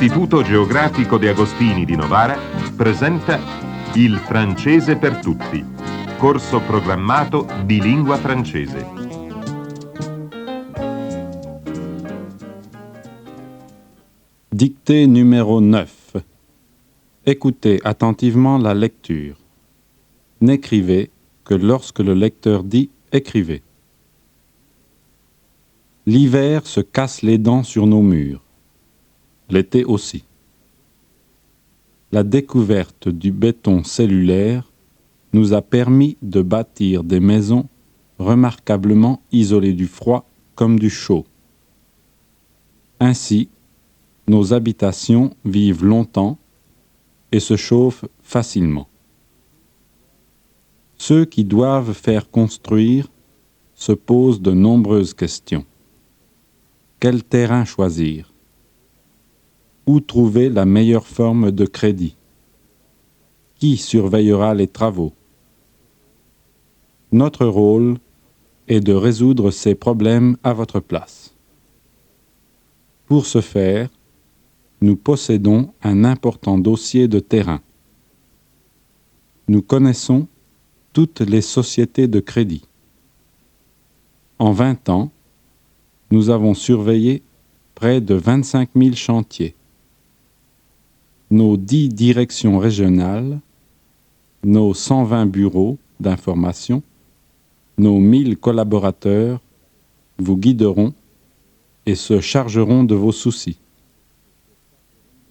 L'Istituto Geografico De Agostini di Novara presenta Il francese per tutti, corso programmato di lingua francese. Dictée numéro 9. Écoutez attentivement la lecture. N'écrivez que lorsque le lecteur dit « écrivez ». L'hiver se casse les dents sur nos murs. L'été aussi. La découverte du béton cellulaire nous a permis de bâtir des maisons remarquablement isolées du froid comme du chaud. Ainsi, nos habitations vivent longtemps et se chauffent facilement. Ceux qui doivent faire construire se posent de nombreuses questions. Quel terrain choisir? Où trouver la meilleure forme de crédit? Qui surveillera les travaux? Notre rôle est de résoudre ces problèmes à votre place. Pour ce faire, nous possédons un important dossier de terrain. Nous connaissons toutes les sociétés de crédit. En 20 ans, nous avons surveillé près de 25 000 chantiers. Nos 10 directions régionales, nos 120 bureaux d'information, nos 1000 collaborateurs vous guideront et se chargeront de vos soucis.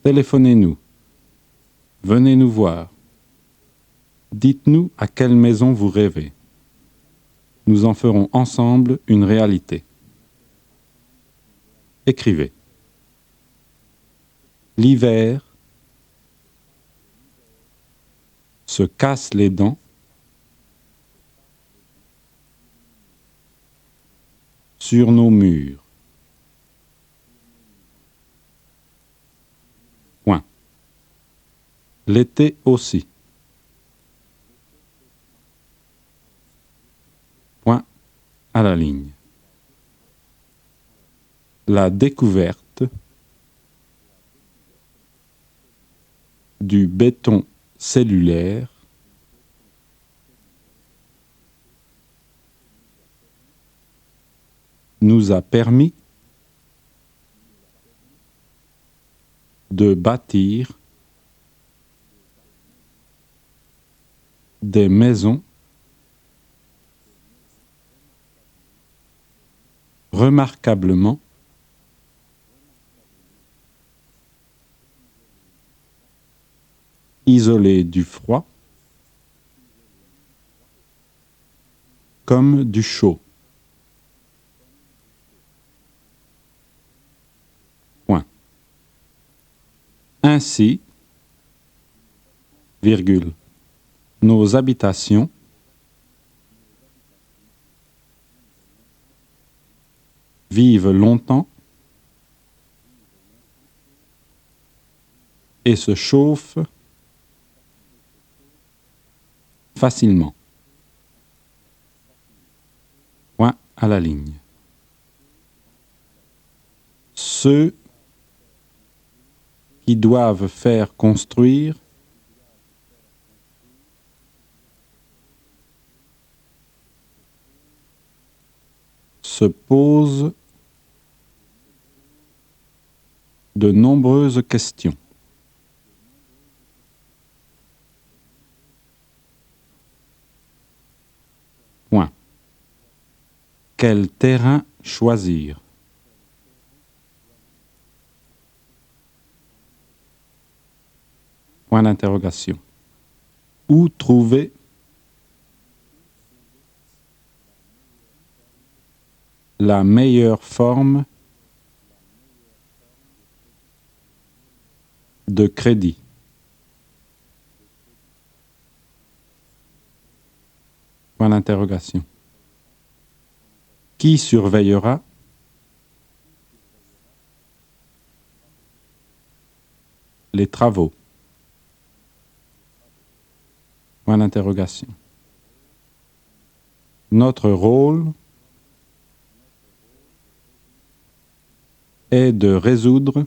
Téléphonez-nous. Venez nous voir. Dites-nous à quelle maison vous rêvez. Nous en ferons ensemble une réalité. Écrivez. L'hiver se casse les dents sur nos murs. Point. L'été aussi. Point à la ligne. La découverte du béton cellulaire nous a permis de bâtir des maisons remarquablement isolées du froid comme du chaud. Point. Ainsi, virgule, nos habitations vivent longtemps et se chauffent facilement. Point à la ligne. Ceux qui doivent faire construire se posent de nombreuses questions. Point. Quel terrain choisir? Point d'interrogation. Où trouver la meilleure forme de crédit? Point d'interrogation. Qui surveillera les travaux? Point d'interrogation. Notre rôle est de résoudre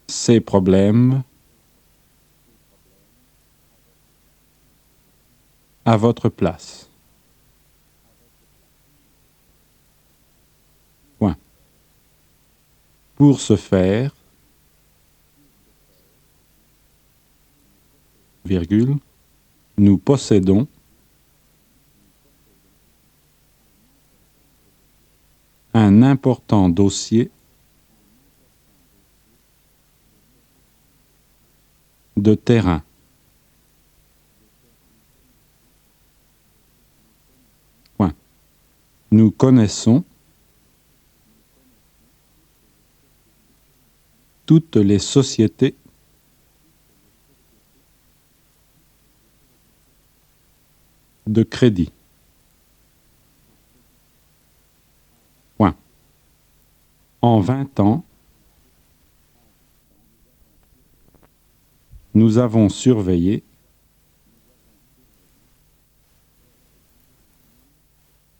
ces problèmes à votre place. Point. Pour ce faire, virgule, nous possédons un important dossier de terrain. Point. Nous connaissons toutes les sociétés de crédit. Point. En 20 ans, nous avons surveillé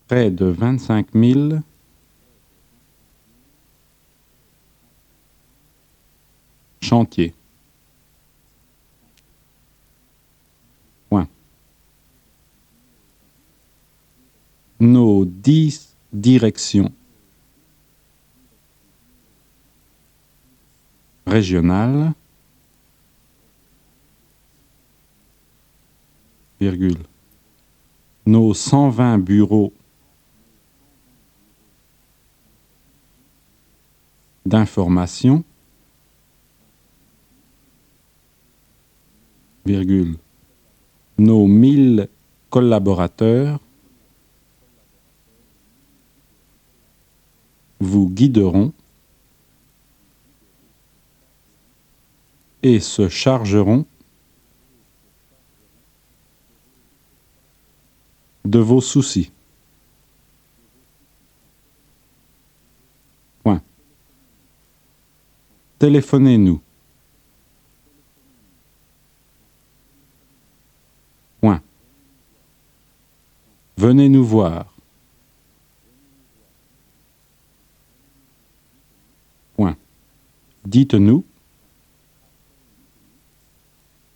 près de 25 000 chantiers. Point. Nos 10 directions régionales, virgule, nos 120 bureaux d'information, virgule, nos 1000 collaborateurs vous guideront et se chargeront de vos soucis. Point. Téléphonez-nous. Point. Venez nous voir. Point. Dites-nous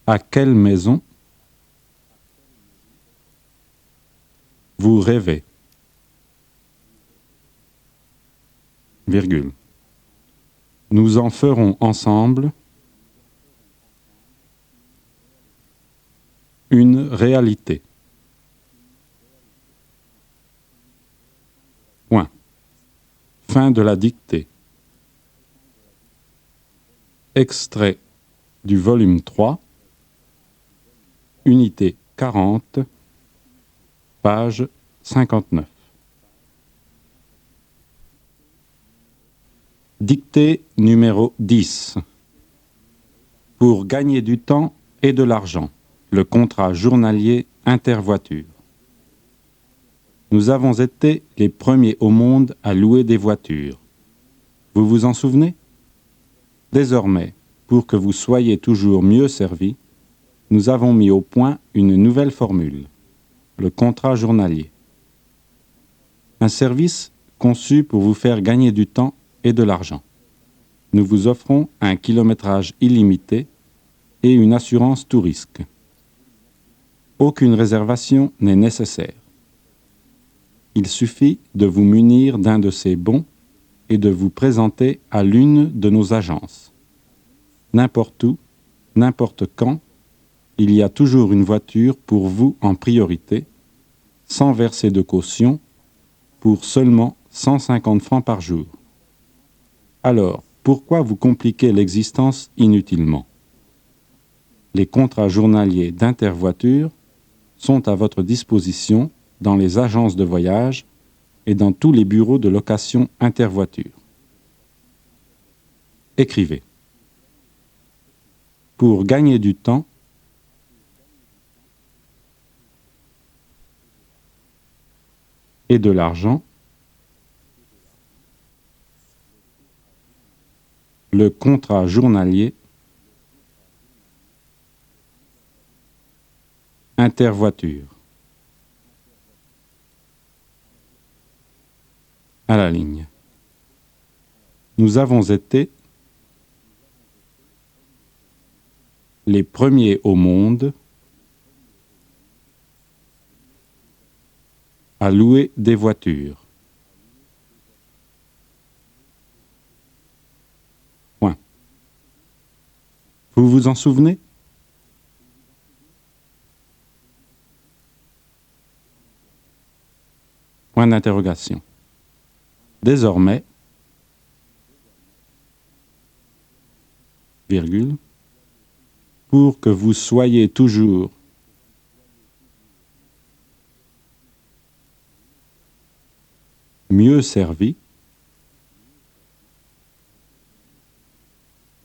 à quelle maison vous rêvez. Virgule. Nous en ferons ensemble une réalité. Point. Fin de la dictée. Extrait du volume 3, unité 40, page 59. Dictée numéro 10. Pour gagner du temps et de l'argent, le contrat journalier intervoiture. Nous avons été les premiers au monde à louer des voitures. Vous vous en souvenez? Désormais, pour que vous soyez toujours mieux servis, nous avons mis au point une nouvelle formule, le contrat journalier. Un service conçu pour vous faire gagner du temps et de l'argent. Nous vous offrons un kilométrage illimité et une assurance tout risque. Aucune réservation n'est nécessaire. Il suffit de vous munir d'un de ces bons et de vous présenter à l'une de nos agences. N'importe où, n'importe quand, il y a toujours une voiture pour vous en priorité, sans verser de caution, pour seulement 150 francs par jour. Alors, pourquoi vous compliquer l'existence inutilement? Les contrats journaliers d'Intervoiture sont à votre disposition dans les agences de voyage et dans tous les bureaux de location Intervoiture. Écrivez. Pour gagner du temps et de l'argent, le contrat journalier Intervoiture. À la ligne. Nous avons été les premiers au monde à louer des voitures. Point. Vous vous en souvenez? Point d'interrogation. Désormais, virgule, pour que vous soyez toujours mieux servi,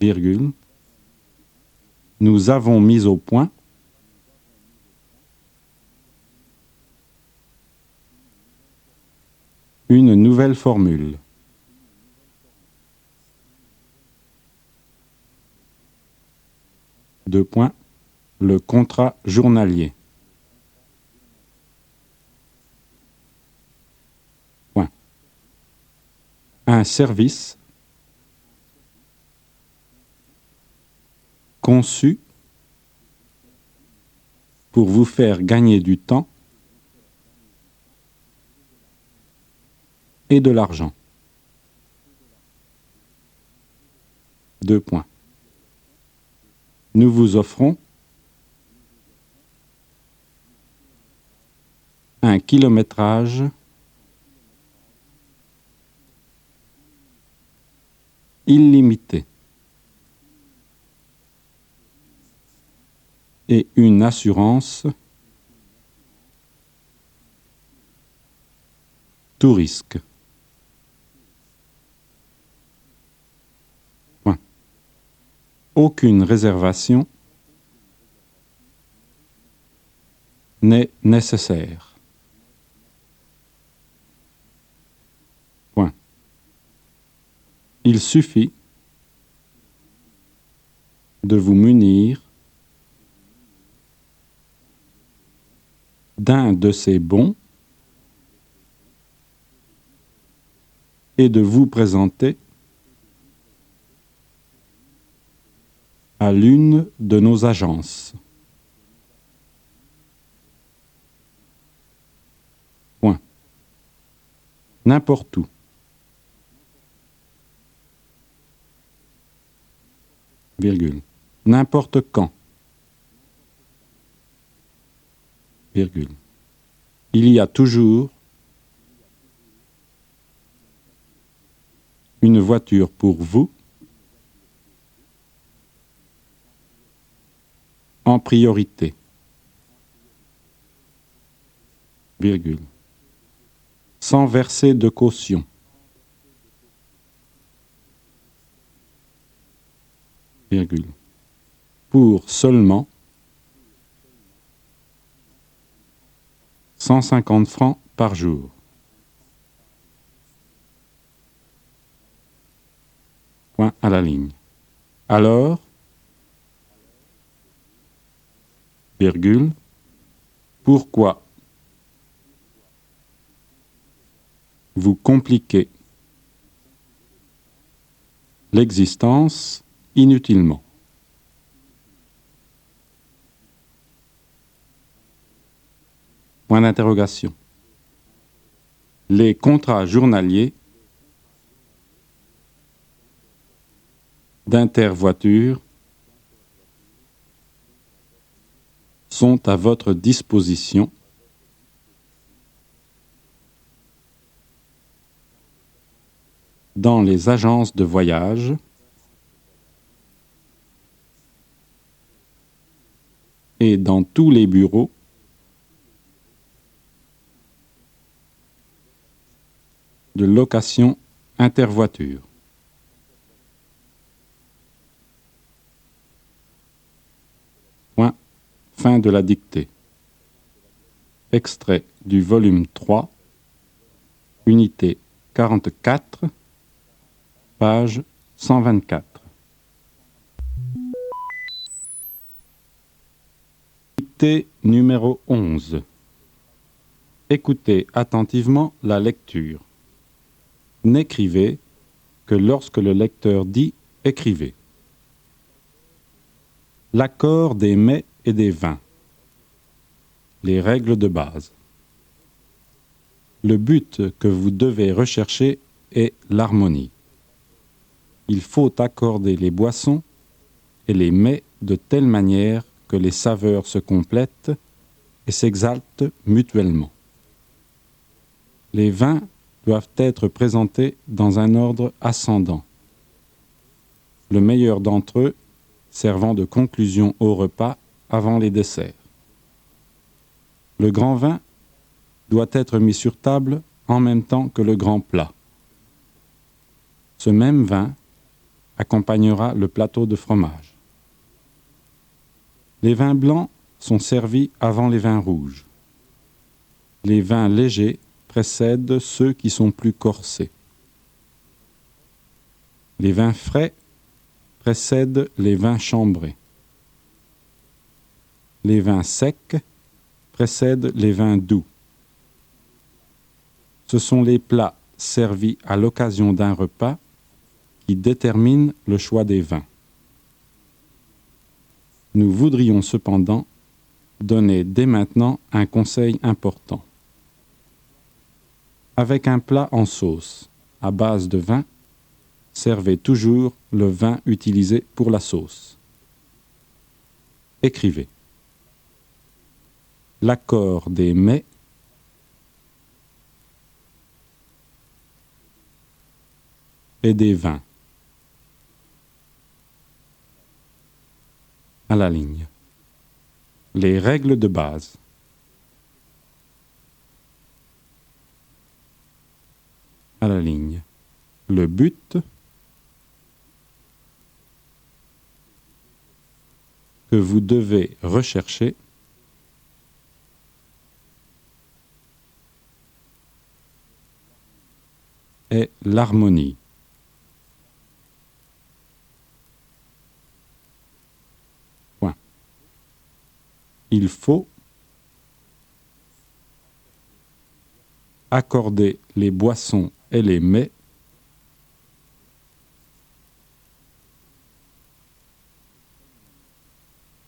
virgule, nous avons mis au point une nouvelle formule. Deux points, le contrat journalier. Point. Un service conçu pour vous faire gagner du temps et de l'argent. Deux points. Nous vous offrons un kilométrage illimité et une assurance tout risque. Point. Aucune réservation n'est nécessaire. Point. Il suffit de vous munir d'un de ces bons et de vous présenter à l'une de nos agences. Point. N'importe où. Virgule. N'importe quand. Virgule. Il y a toujours une voiture pour vous en priorité. Virgule. Sans verser de caution. Virgule. Pour seulement 150 francs par jour. Point à la ligne. Alors, virgule, pourquoi vous compliquez l'existence inutilement? Point d'interrogation. Les contrats journaliers d'intervoiture sont à votre disposition dans les agences de voyage et dans tous les bureaux de location intervoiture. Point. Fin de la dictée. Extrait du volume 3, unité 44, page 124. Dictée numéro 11. Écoutez attentivement la lecture. N'écrivez que lorsque le lecteur dit « écrivez ». L'accord des mets et des vins. Les règles de base. Le but que vous devez rechercher est l'harmonie. Il faut accorder les boissons et les mets de telle manière que les saveurs se complètent et s'exaltent mutuellement. Les vins doivent être présentés dans un ordre ascendant, le meilleur d'entre eux servant de conclusion au repas avant les desserts. Le grand vin doit être mis sur table en même temps que le grand plat. Ce même vin accompagnera le plateau de fromage. Les vins blancs sont servis avant les vins rouges. Les vins légers précèdent ceux qui sont plus corsés. Les vins frais précèdent les vins chambrés. Les vins secs précèdent les vins doux. Ce sont les plats servis à l'occasion d'un repas qui déterminent le choix des vins. Nous voudrions cependant donner dès maintenant un conseil important. Avec un plat en sauce à base de vin, servez toujours le vin utilisé pour la sauce. Écrivez. L'accord des mets et des vins. À la ligne. Les règles de base. À la ligne. Le but que vous devez rechercher est l'harmonie. Point. Il faut accorder les boissons et les mets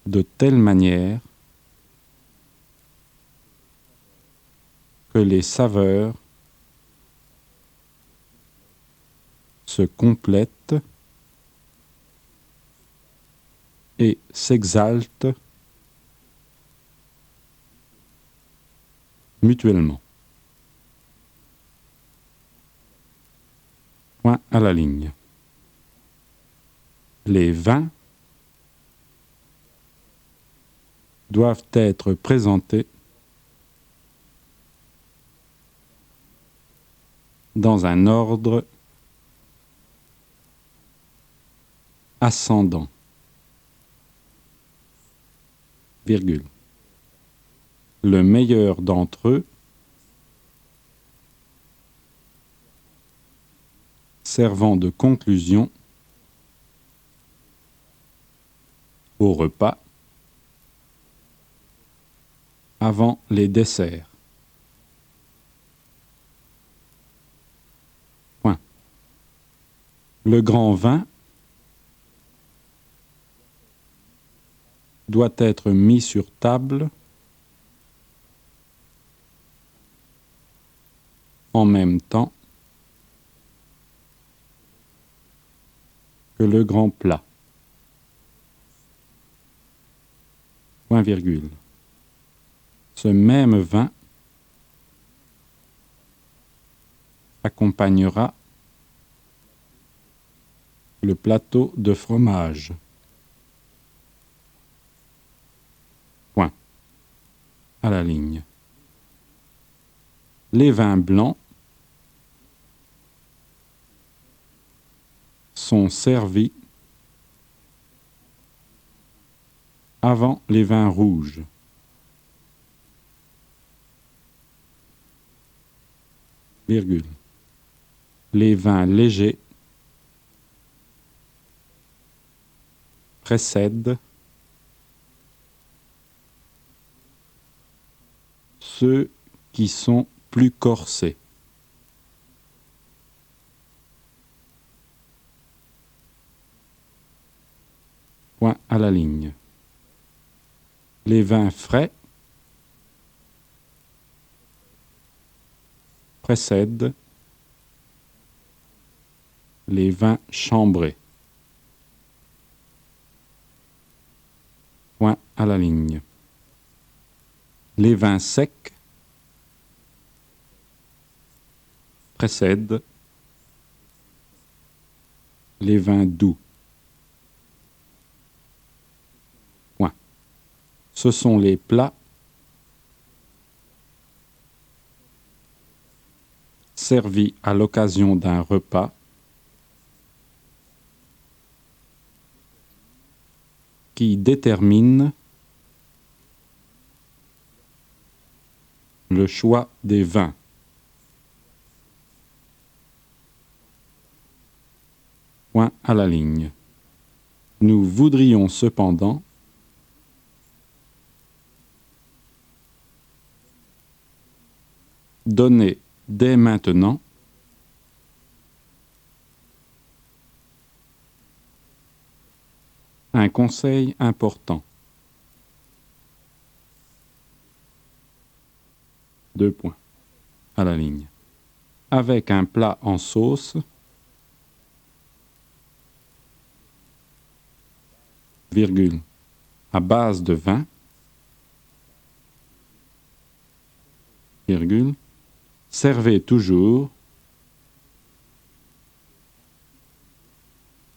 de telle manière que les saveurs se complètent et s'exaltent mutuellement. Point à la ligne. Les vins doivent être présentés dans un ordre ascendant. Virgule. Le meilleur d'entre eux servant de conclusion au repas avant les desserts. Point. Le grand vin doit être mis sur table en même temps que le grand plat. Point virgule. Ce même vin accompagnera le plateau de fromage. Point. À la ligne. Les vins blancs sont servis avant les vins rouges. Virgule. Les vins légers précèdent ceux qui sont plus corsés. Point à la ligne. Les vins frais précèdent les vins chambrés. Point à la ligne. Les vins secs précèdent les vins doux. Point. Ce sont les plats servis à l'occasion d'un repas qui déterminent le choix des vins. Point à la ligne. Nous voudrions cependant donner dès maintenant un conseil important. 2 points à la ligne. Avec un plat en sauce, virgule, à base de vin, virgule, servez toujours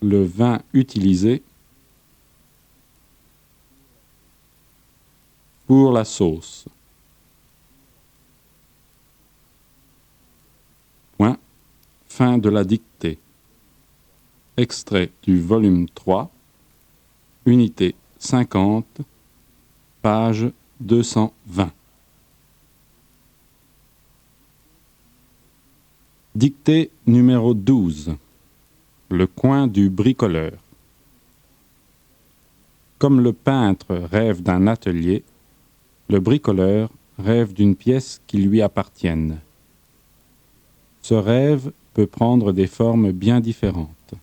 le vin utilisé pour la sauce. Point. Fin de la dictée. Extrait du volume 3, unité 50, page 220. Dictée numéro 12. Le coin du bricoleur. Comme le peintre rêve d'un atelier, le bricoleur rêve d'une pièce qui lui appartienne. Ce rêve peut prendre des formes bien différentes.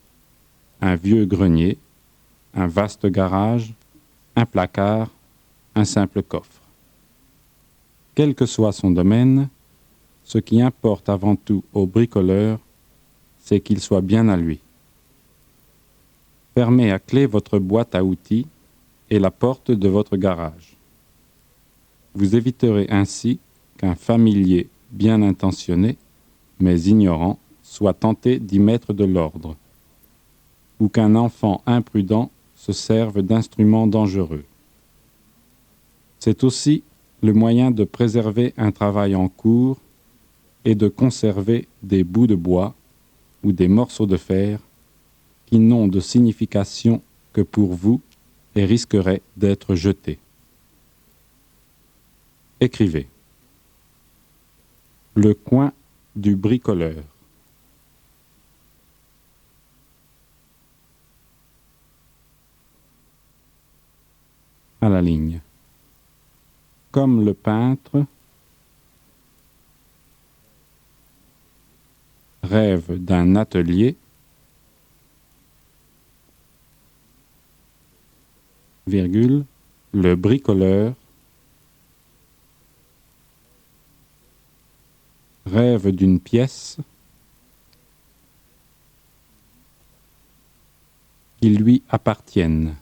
Un vieux grenier, un vaste garage, un placard, un simple coffre. Quel que soit son domaine, ce qui importe avant tout au bricoleur, c'est qu'il soit bien à lui. Fermez à clé votre boîte à outils et la porte de votre garage. Vous éviterez ainsi qu'un familier bien intentionné, mais ignorant, soit tenté d'y mettre de l'ordre, ou qu'un enfant imprudent se serve d'instruments dangereux. C'est aussi le moyen de préserver un travail en cours et de conserver des bouts de bois ou des morceaux de fer qui n'ont de signification que pour vous et risqueraient d'être jetés. Écrivez. Le coin du bricoleur. À la ligne. Comme le peintre rêve d'un atelier, virgule, le bricoleur rêve d'une pièce qui lui appartienne.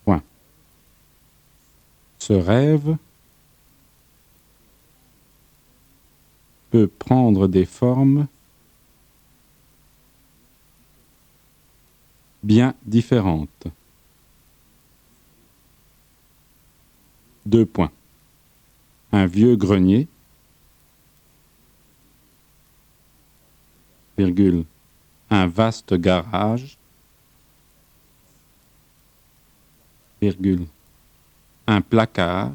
Point. Ce rêve peut prendre des formes bien différentes. 2 points. Un vieux grenier, virgule, un vaste garage, virgule, un placard,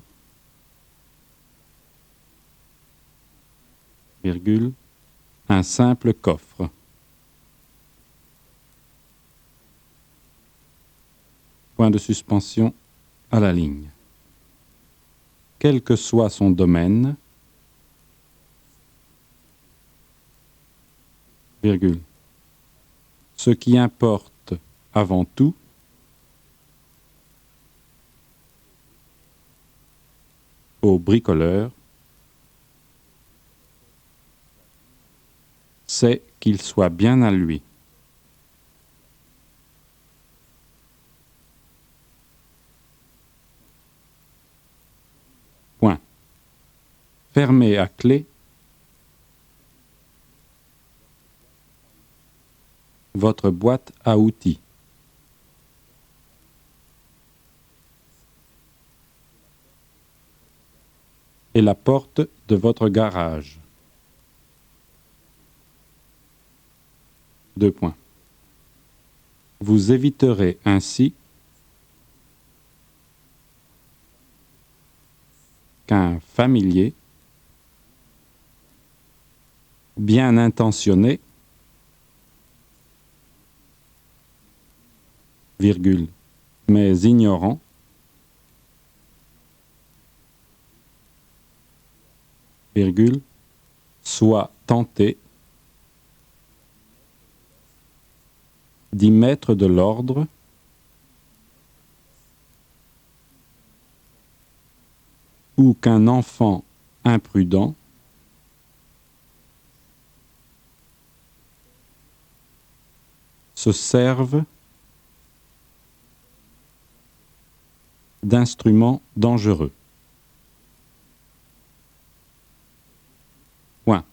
virgule, un simple coffre. Point de suspension à la ligne. Quel que soit son domaine, virgule, ce qui importe avant tout, au bricoleur, c'est qu'il soit bien à lui. Point. Fermez à clé votre boîte à outils. Et la porte de votre garage. 2 points. Vous éviterez ainsi qu'un familier bien intentionné, virgule, mais ignorant, virgule, soit tenté d'y mettre de l'ordre ou qu'un enfant imprudent se serve d'instruments dangereux. Point.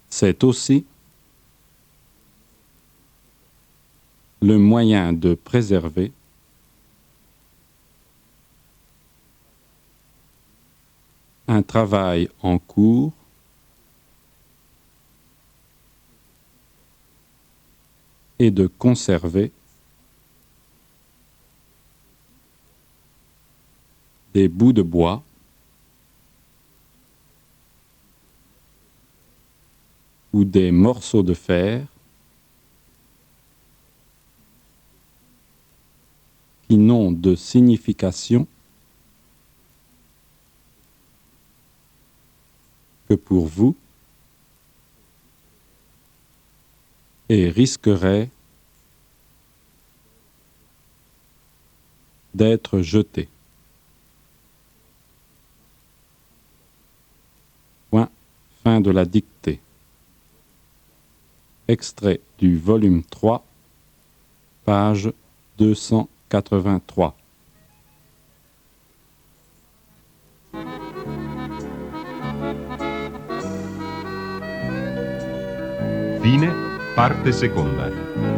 C'est aussi le moyen de préserver un travail en cours et de conserver des bouts de bois ou des morceaux de fer qui n'ont de signification que pour vous et risqueraient d'être jetés. Point. Fin de la dictée. Extrait du volume 3, page 283. Fine, parte seconda.